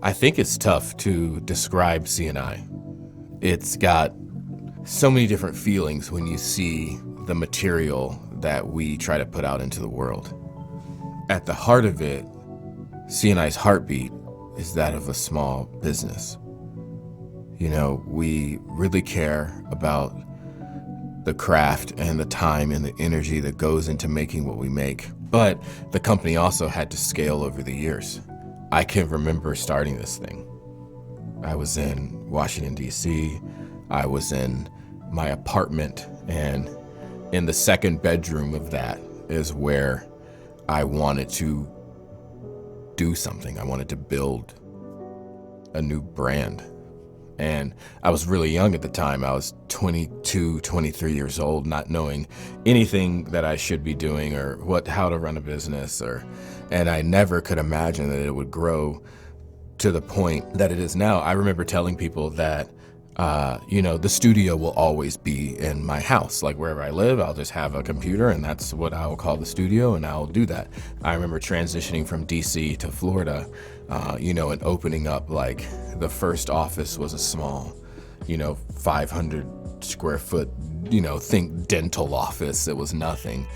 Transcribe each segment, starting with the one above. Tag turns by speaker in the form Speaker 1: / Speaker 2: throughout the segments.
Speaker 1: I think it's tough to describe CNI. It's got so many different feelings when you see the material that we try to put out into the world. At the heart of it, CNI's heartbeat is that of a small business. You know, we really care about the craft and the time and the energy that goes into making what we make. But the company also had to scale over the years. I can remember starting this thing. I was in Washington, D.C. I was in my apartment, and in the second bedroom of that is where I wanted to do something. I wanted to build a new brand. And I was really young at the time. I was 22, 23 years old, not knowing anything that I should be doing or how to run a business, and I never could imagine that it would grow to the point that it is now. I remember telling people that, the studio will always be in my house. Like wherever I live, I'll just have a computer and that's what I will call the studio, and I'll do that. I remember transitioning from DC to Florida, and opening up, like the first office was a small, 500 square foot, think dental office. It was nothing.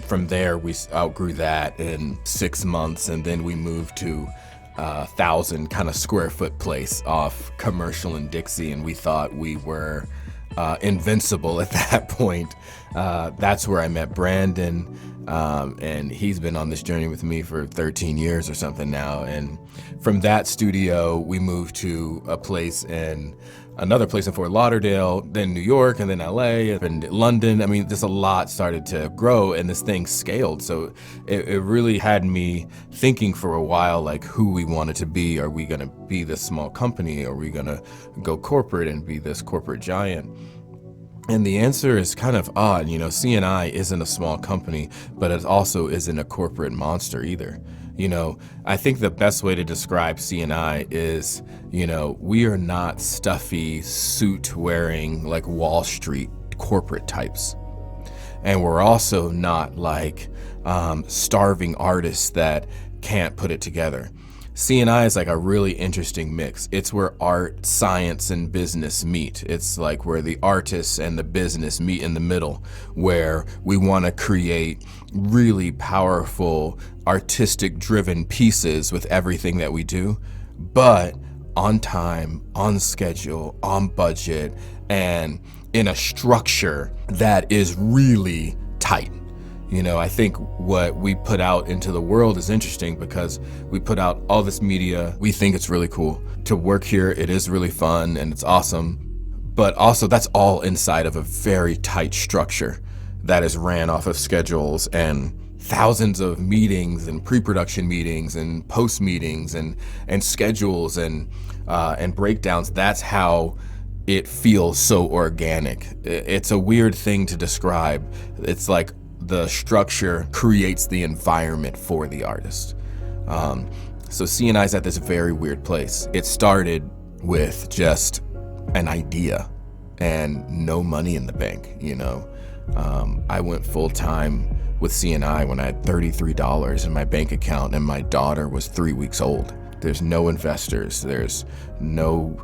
Speaker 1: From there, we outgrew that in 6 months, and then we moved to 1,000 kind of square foot place off Commercial and Dixie, and we thought we were invincible at that point. That's where I met Brandon, and he's been on this journey with me for 13 years or something now. And from that studio, we moved to another place in Fort Lauderdale, then New York, and then LA, and London. I mean, just a lot started to grow, and this thing scaled. So it really had me thinking for a while, like who we wanted to be. Are we gonna be this small company? Are we gonna go corporate and be this corporate giant? And the answer is kind of odd. CNI isn't a small company, but it also isn't a corporate monster either. I think the best way to describe CNI is, we are not stuffy suit wearing like Wall Street corporate types. And we're also not like starving artists that can't put it together. CNI is like a really interesting mix. It's where art, science, and business meet. It's like where the artists and the business meet in the middle, where we want to create really powerful, artistic-driven pieces with everything that we do, but on time, on schedule, on budget, and in a structure that is really tight. I think what we put out into the world is interesting because we put out all this media. We think it's really cool to work here. It is really fun and it's awesome. But also that's all inside of a very tight structure that is ran off of schedules and thousands of meetings and pre-production meetings and post meetings and schedules and breakdowns. That's how it feels so organic. It's a weird thing to describe. It's like the structure creates the environment for the artist. So CNI is at this very weird place. It started with just an idea and no money in the bank. I went full time with CNI when I had $33 in my bank account and my daughter was 3 weeks old. There's no investors. There's no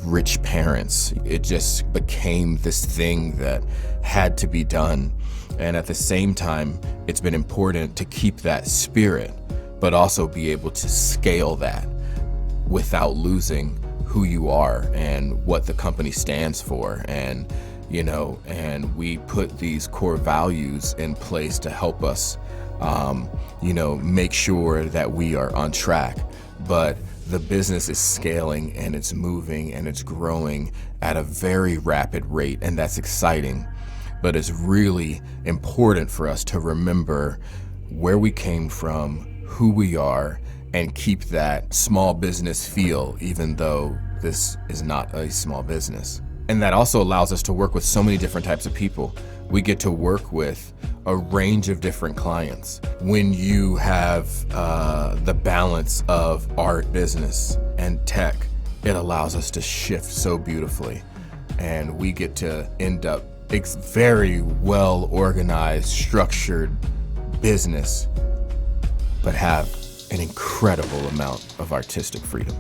Speaker 1: rich parents. It just became this thing that had to be done. And at the same time, it's been important to keep that spirit, but also be able to scale that without losing who you are and what the company stands for. And we put these core values in place to help us, make sure that we are on track. But the business is scaling and it's moving and it's growing at a very rapid rate, and that's exciting. But it's really important for us to remember where we came from, who we are, and keep that small business feel, even though this is not a small business. And that also allows us to work with so many different types of people. We get to work with a range of different clients. When you have the balance of art, business, and tech, it allows us to shift so beautifully. And we get to end up very well organized, structured business, but have an incredible amount of artistic freedom.